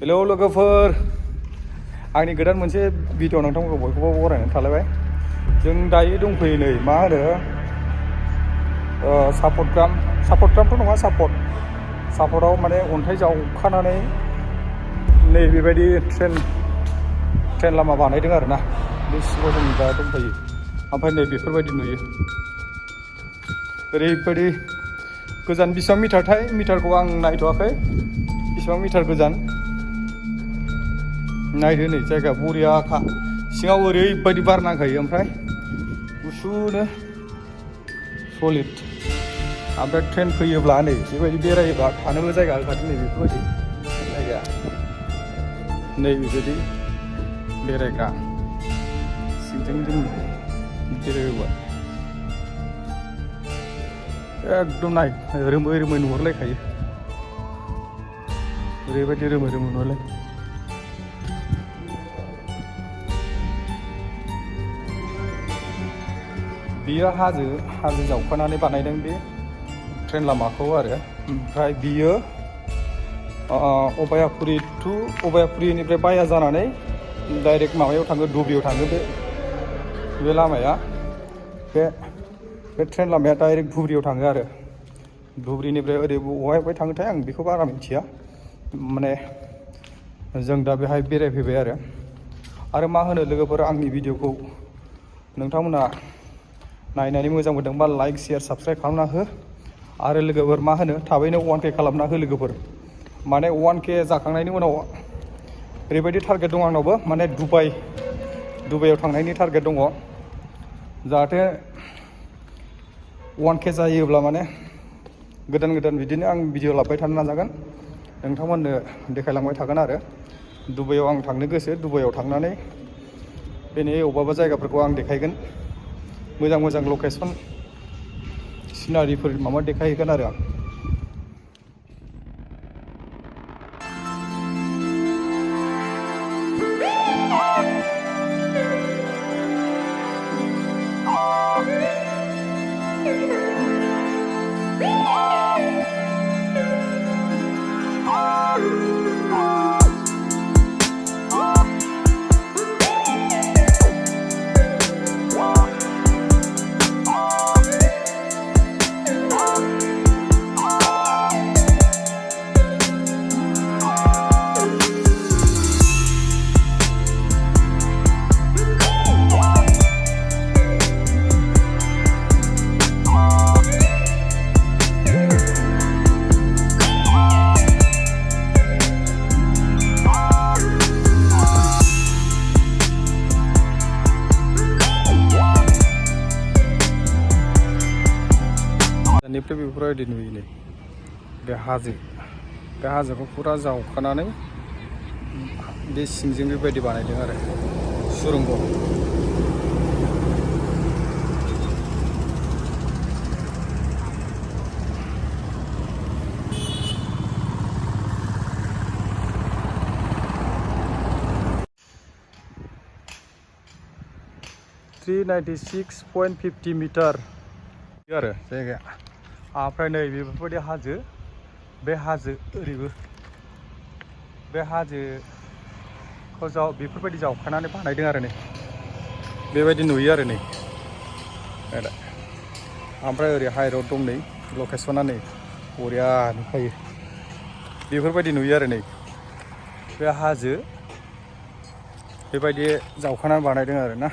Hello लोगोफोर, आंनि गोदान मोनसे भिडिअ नोंथांमोनखौ बयखौबो बरायनानै थालायबाय। जों दायो दंफैयो नै मा होनो सापर्ट नङा, सापर्टआव माने अन्थाइ जावखानानै नै बेबायदि ट्रेन लामा बानायदों आरो ना। बे सिङाव जों दा दंफैयो। ओमफ्राय नै बेफोरबायदि नुयो। ओरैबायदि गोजान, बेसेबां मिटारथाय मिटारखौ आं नायथ'वाखै, बेसेबां मिटार गोजान नायदो। नै जायगा बरियाखा, सिङाव ओरैबायदि बार नांखायो, ओमफ्राय गुसुनो सलिड। ओमफ्राय ट्रेन फैयोब्ला नै बेबायदि बेरायोब्ला थानोबो जायगा होखादों। नै बेफोरबायदि जायगा, नै बेबायदि बेरायग्रा सिंजों जों बेरायोबा एकदम नाय रोमै रोमै नुहुरलायखायो। ओरैबायदि रोमै रोमै नुहुरलाय। बियो हाजो जावखानानै बानायदों बे ट्रेन लामाखौ आरो। ओमफ्राय बियो अभयापुरिनिफ्राय बाया जानानै डाइरेक्ट माबायाव थाङो, धुबुरियाव थाङो। बे लामाया, बे ट्रेन लामाया डाइरेक्ट धुबुरियाव थाङो आरो। धुबुरिनिफ्राय ओरै बहाय थाङोथाय आं बेखौ बारा मिथिया। माने जों दा बेहाय बेरायफैबाय आरो मा होनो लोगोफोर, आंनि भिडिअखौ नोंथांमोना नायनानै मोजां मोनदोंबा लाइक, शेयार, साबस्क्राइब खालामना हो। आरो लोगोफोर मा होनो, थाबैनो 1K खालामना हो लोगोफोर। माने 1K जाखांनायनि उनाव ओरैबायदि टारगेट दं आंनावबो, माने दुबाइयाव थांनायनि टारगेट दङ। जाहाथे 1K जायोब्ला माने गोदान बिदिनो आं भिडिअ लाबोबाय थानो नाजागोन, नोंथांमोननो देखायलांबाय थागोन आरो। दुबाइयाव आं थांनो गोसो। दुबाइयाव थांनानै बेनि अबेबा जायगाफोरखौ आं देखायगोन, मोजां लकेसन, सिनारिफोर देखायहैगोन आरो आं। निफ्राय बेफोरबायदि नुयो। नै बे हाजोखौ फुरा जावखानानै बे सिंजों बेबायदि बानायदों आरो सुरंग। $396.50 मिटार आरो जायगाया। ओमफ्राय नै बेफोरबायदि हाजो, बे हाजो ओरैबो बे हाजोखौ बेफोरबायदि जावखानानै बानायदों आरो। नै बेबायदि नुयो आरो। नै ओमफ्राय ओरै हाइरड दं, नै लकेसना नै बरिया नुखायो। बेफोरबायदि नुयो आरो। नै बे हाजो बेबायदि जावखानानै बानायदों आरो ना।